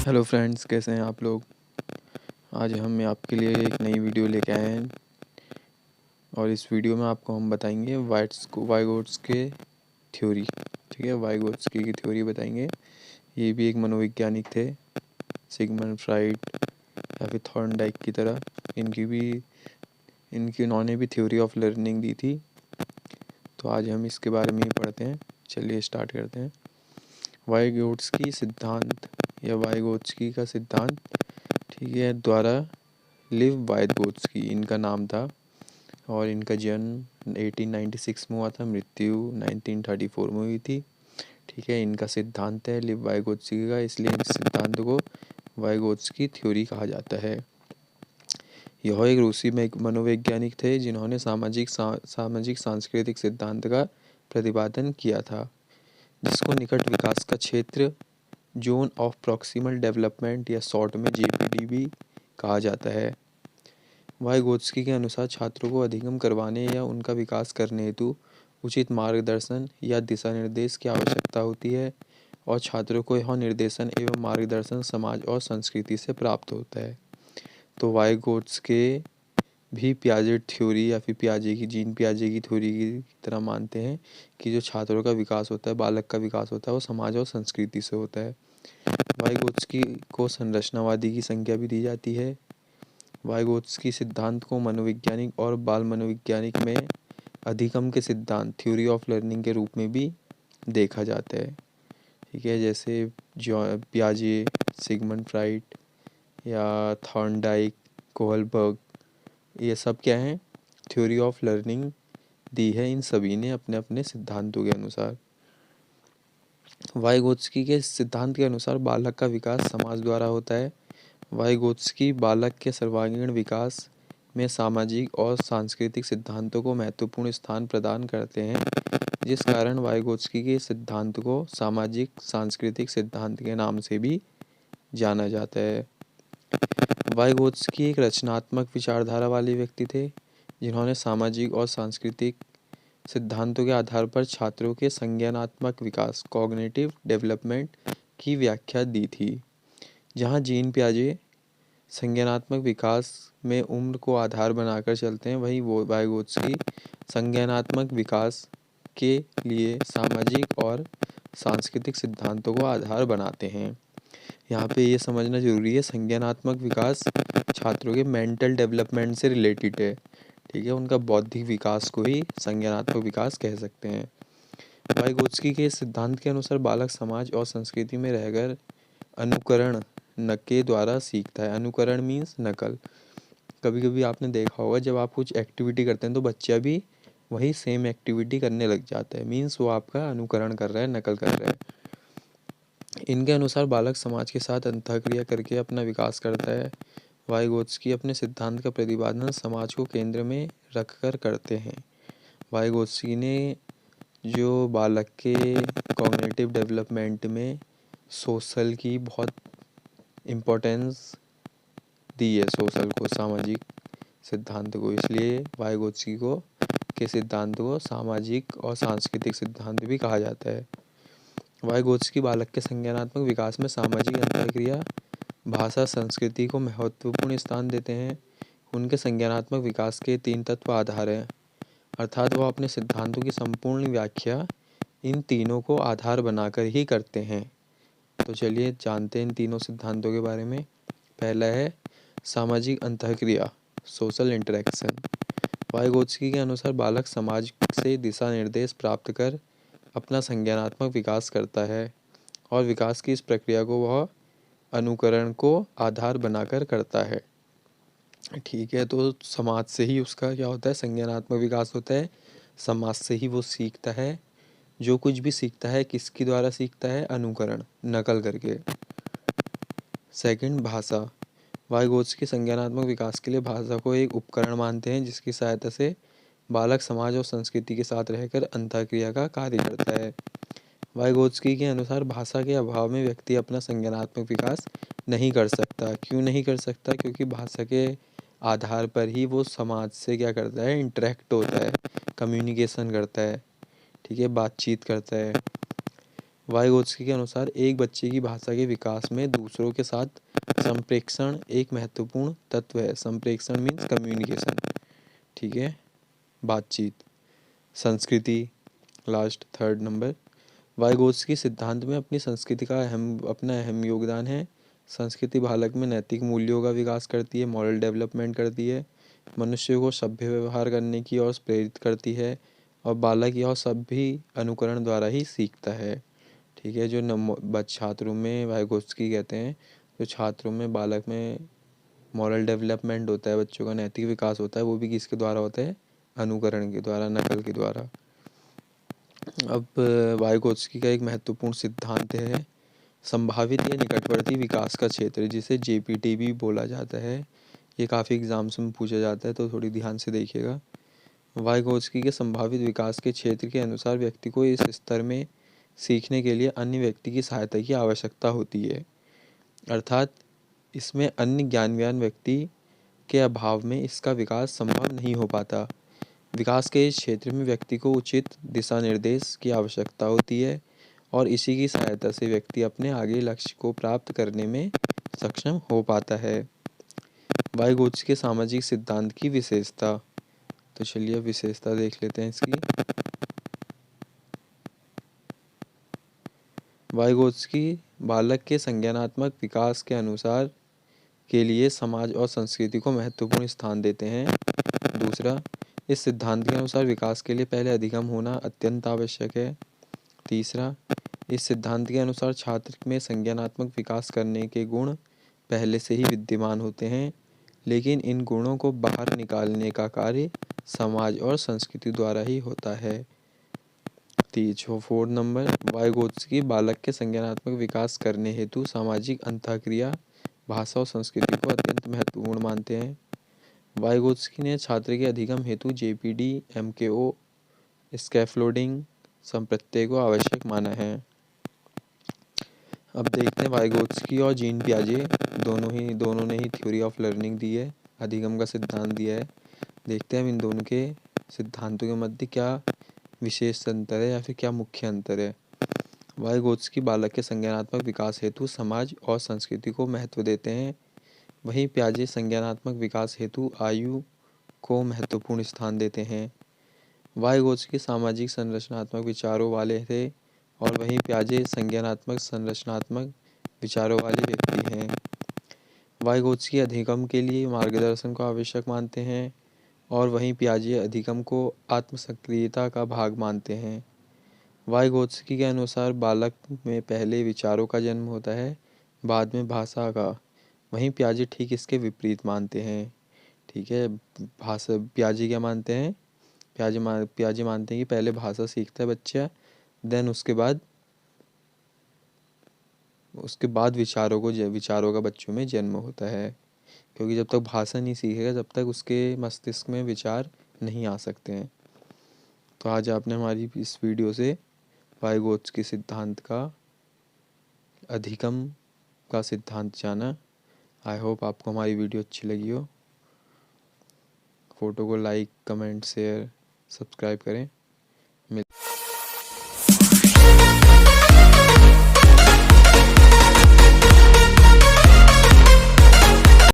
Hello friends, कैसे हैं आप लोग। आज हम आपके लिए एक नई वीडियो लेके आए हैं और इस वीडियो में आपको हम बताएंगे वाइगोट्स्की थ्योरी। ठीक है, वाइगोट्स्की की थ्योरी बताएंगे। ये भी एक मनोवैज्ञानिक थे, सिगमंड फ्राइड या फिर थॉर्नडाइक की तरह। इन्होंने भी थ्योरी ऑफ लर्निंग दी थी। तो आज हम इसके बारे में ही पढ़ते हैं। चलिए स्टार्ट करते हैं। वाइगोट्स्की सिद्धांत या वाइगोट्स्की का सिद्धांत, ठीक है, द्वारा लिव वाइगोट्स्की इनका नाम था और इनका जन्म 1896 में हुआ था, मृत्यु 1934 में हुई थी। ठीक है, इनका सिद्धांत है लिव वाइगोट्स्की का, इसलिए इस सिद्धांत को वाइगोट्स्की थ्योरी कहा जाता है। यह एक रूसी मनोवैज्ञानिक थे जिन्होंने सामाजिक सांस्कृतिक सिद्धांत का प्रतिपादन किया था, जिसको निकट विकास का क्षेत्र, जोन ऑफ प्रॉक्सिमल डेवलपमेंट या शॉर्ट में JPD भी कहा जाता है। वाइगोत्स्की के अनुसार छात्रों को अधिगम करवाने या उनका विकास करने हेतु उचित मार्गदर्शन या दिशा निर्देश की आवश्यकता होती है और छात्रों को यह निर्देशन एवं मार्गदर्शन समाज और संस्कृति से प्राप्त होता है। तो वाइगोत्स्की भी पियाजे थ्योरी या फिर जीन पियाजे की थ्योरी की तरह मानते हैं कि जो छात्रों का विकास होता है, बालक का विकास होता है, वो समाज और संस्कृति से होता है। वाइगोत्स्की को संरचनावादी की संज्ञा भी दी जाती है। वाइगोत्स्की सिद्धांत को मनोवैज्ञानिक और बाल मनोवैज्ञानिक में अधिगम के सिद्धांत, थ्योरी ऑफ लर्निंग के रूप में भी देखा जाता है। ठीक है, जैसे पियाजे, सिगमंड फ्राइड या थॉर्नडाइक, कोहलबर्ग, ये सब क्या हैं, थ्योरी ऑफ लर्निंग दी है इन सभी ने अपने अपने सिद्धांतों के अनुसार। वाइगोत्स्की के सिद्धांत के अनुसार बालक का विकास समाज द्वारा होता है। वाइगोत्स्की बालक के सर्वांगीण विकास में सामाजिक और सांस्कृतिक सिद्धांतों को महत्वपूर्ण स्थान प्रदान करते हैं, जिस कारण वाइगोत्स्की के सिद्धांत को सामाजिक सांस्कृतिक सिद्धांत के नाम से भी जाना जाता है। वाइगोत्स्की एक रचनात्मक विचारधारा वाले व्यक्ति थे जिन्होंने सामाजिक और सांस्कृतिक सिद्धांतों के आधार पर छात्रों के संज्ञानात्मक विकास, कॉग्निटिव डेवलपमेंट की व्याख्या दी थी। जहाँ जीन पियाजे संज्ञानात्मक विकास में उम्र को आधार बनाकर चलते हैं, वहीं वाइगोत्स्की संज्ञानात्मक विकास के लिए सामाजिक और सांस्कृतिक सिद्धांतों को आधार बनाते हैं। यहाँ पे ये समझना जरूरी है, संज्ञानात्मक विकास छात्रों के मेंटल डेवलपमेंट से रिलेटेड है। ठीक है, उनका बौद्धिक विकास को ही संज्ञानात्मक विकास कह सकते हैं। वाइगोत्स्की के सिद्धांत के अनुसार बालक समाज और संस्कृति में रहकर अनुकरण के द्वारा सीखता है। अनुकरण मीन्स नकल। कभी कभी आपने देखा होगा, जब आप कुछ एक्टिविटी करते हैं तो बच्चा भी वही सेम एक्टिविटी करने लग जाता है, मीन्स वो आपका अनुकरण कर रहा है, नकल कर रहा है। इनके अनुसार बालक समाज के साथ अंतःक्रिया करके अपना विकास करता है। वाइगोत्स्की अपने सिद्धांत का प्रतिपादन समाज को केंद्र में रखकर करते हैं। वाइगोत्स्की ने जो बालक के कॉग्निटिव डेवलपमेंट में सोशल की बहुत इम्पोर्टेंस दी है, सोशल को, सामाजिक सिद्धांत को, इसलिए वाइगोत्स्की को के सिद्धांत को सामाजिक और सांस्कृतिक सिद्धांत भी कहा जाता है। वाइगोत्स्की बालक के संज्ञानात्मक विकास में सामाजिक अंतःक्रिया, भाषा, संस्कृति को महत्वपूर्ण स्थान देते हैं। उनके संज्ञानात्मक विकास के 3 तत्व आधार हैं, अर्थात वह अपने सिद्धांतों की संपूर्ण व्याख्या इन तीनों को आधार बनाकर ही करते हैं। तो चलिए जानते हैं इन तीनों सिद्धांतों के बारे में। पहला है सामाजिक अंतःक्रिया, सोशल इंटरेक्शन। वाइगोत्स्की के अनुसार बालक समाज से दिशा निर्देश प्राप्त कर अपना संज्ञानात्मक विकास करता है और विकास की इस प्रक्रिया को वह अनुकरण को आधार बनाकर करता है। ठीक है, तो समाज से ही उसका क्या होता है, संज्ञानात्मक विकास होता है। समाज से ही वो सीखता है, जो कुछ भी सीखता है किसके द्वारा सीखता है, अनुकरण, नकल करके। सेकंड, भाषा। वाइगोत्स्की संज्ञानात्मक विकास के लिए भाषा को एक उपकरण मानते हैं जिसकी सहायता से बालक समाज और संस्कृति के साथ रहकर अंतःक्रिया का कार्य करता है। वाइगोत्स्की के अनुसार भाषा के अभाव में व्यक्ति अपना संज्ञानात्मक विकास नहीं कर सकता। क्यों नहीं कर सकता? क्योंकि भाषा के आधार पर ही वो समाज से क्या करता है, इंटरेक्ट होता है, कम्युनिकेशन करता है, ठीक है, बातचीत करता है। वाइगोत्स्की के अनुसार एक बच्चे की भाषा के विकास में दूसरों के साथ संप्रेषण एक महत्वपूर्ण तत्व है। संप्रेषण मीन्स कम्युनिकेशन, ठीक है, बातचीत। संस्कृति, लास्ट थर्ड नंबर, वाइगोत्स्की सिद्धांत में अपनी संस्कृति का अपना अहम योगदान है। संस्कृति बालक में नैतिक मूल्यों का विकास करती है, मॉरल डेवलपमेंट करती है, मनुष्य को सभ्य व्यवहार करने की ओर प्रेरित करती है और बालक यह सब भी अनुकरण द्वारा ही सीखता है, ठीक है। जो छात्रों में वाइगोत्स्की कहते हैं, जो छात्रों में बालक में मॉरल डेवलपमेंट होता है, बच्चों का नैतिक विकास होता है, वो भी किसके द्वारा होता है? अनुकरण के द्वारा, नकल के द्वारा। अब वाइगोत्स्की का एक महत्वपूर्ण सिद्धांत है संभावित या निकटवर्ती विकास का क्षेत्र, जिसे जेपीटी भी बोला जाता है। ये काफ़ी एग्जाम्स में पूछा जाता है, तो थोड़ी ध्यान से देखिएगा। वाइगोत्स्की के संभावित विकास के क्षेत्र के अनुसार व्यक्ति को इस स्तर में सीखने के लिए अन्य व्यक्ति की सहायता की आवश्यकता होती है, अर्थात इसमें अन्य ज्ञानवान व्यक्ति के अभाव में इसका विकास संभव नहीं हो पाता। विकास के इस क्षेत्र में व्यक्ति को उचित दिशा निर्देश की आवश्यकता होती है और इसी की सहायता से व्यक्ति अपने आगे लक्ष्य को प्राप्त करने में सक्षम हो पाता है। वाइगोत्स्की के सामाजिक सिद्धांत की विशेषता, तो चलिए विशेषता देख लेते हैं इसकी। वाइगोत्स्की बालक के संज्ञानात्मक विकास के अनुसार के लिए समाज और संस्कृति को महत्वपूर्ण स्थान देते हैं। दूसरा, इस सिद्धांत के अनुसार विकास के लिए पहले अधिगम होना अत्यंत आवश्यक है। तीसरा, इस सिद्धांत के अनुसार छात्र में संज्ञानात्मक विकास करने के गुण पहले से ही विद्यमान होते हैं, लेकिन इन गुणों को बाहर निकालने का कार्य समाज और संस्कृति द्वारा ही होता है। फोर्थ नंबर, वाइगोत्स्की बालक के संज्ञानात्मक विकास करने हेतु सामाजिक अंतःक्रिया, भाषा और संस्कृति को अत्यंत महत्वपूर्ण मानते हैं। वाइगोत्स्की ने छात्र के अधिगम हेतु जेपीडी, एमकेओ, स्कैफोल्डिंग संप्रत्यय को आवश्यक माना है। अब देखते हैं वाइगोत्स्की और जीन पियाजे दोनों ने ही थ्योरी ऑफ लर्निंग दी है, अधिगम का सिद्धांत दिया है। देखते हैं अब इन दोनों के सिद्धांतों के मध्य क्या विशेष अंतर है या फिर क्या मुख्य अंतर है। वाइगोत्स्की बालक के संज्ञानात्मक विकास हेतु समाज और संस्कृति को महत्व देते हैं, वहीं पियाजे संज्ञानात्मक विकास हेतु आयु को महत्वपूर्ण स्थान देते हैं। वाइगोत्स्की सामाजिक संरचनात्मक विचारों वाले थे और वहीं पियाजे संज्ञानात्मक संरचनात्मक विचारों वाले व्यक्ति हैं। वाइगोत्स्की अधिगम के लिए मार्गदर्शन को आवश्यक मानते हैं और वहीं पियाजे अधिगम को आत्मसक्रियता का भाग मानते हैं। वाइगोत्स्की के अनुसार बालक में पहले विचारों का जन्म होता है, बाद में भाषा का, वहीं पियाजे ठीक इसके विपरीत मानते हैं, ठीक है। पियाजे क्या मानते हैं? पियाजे मानते हैं कि पहले भाषा सीखता है बच्चा, देन उसके बाद विचारों का बच्चों में जन्म होता है, क्योंकि जब तक भाषा नहीं सीखेगा तब तक उसके मस्तिष्क में विचार नहीं आ सकते हैं। तो आज आपने हमारी इस वीडियो से वाइगोत्स्की सिद्धांत का अधिगम का सिद्धांत जाना। आई होप आपको हमारी वीडियो अच्छी लगी हो। फ़ोटो को लाइक, कमेंट, शेयर, सब्सक्राइब करें।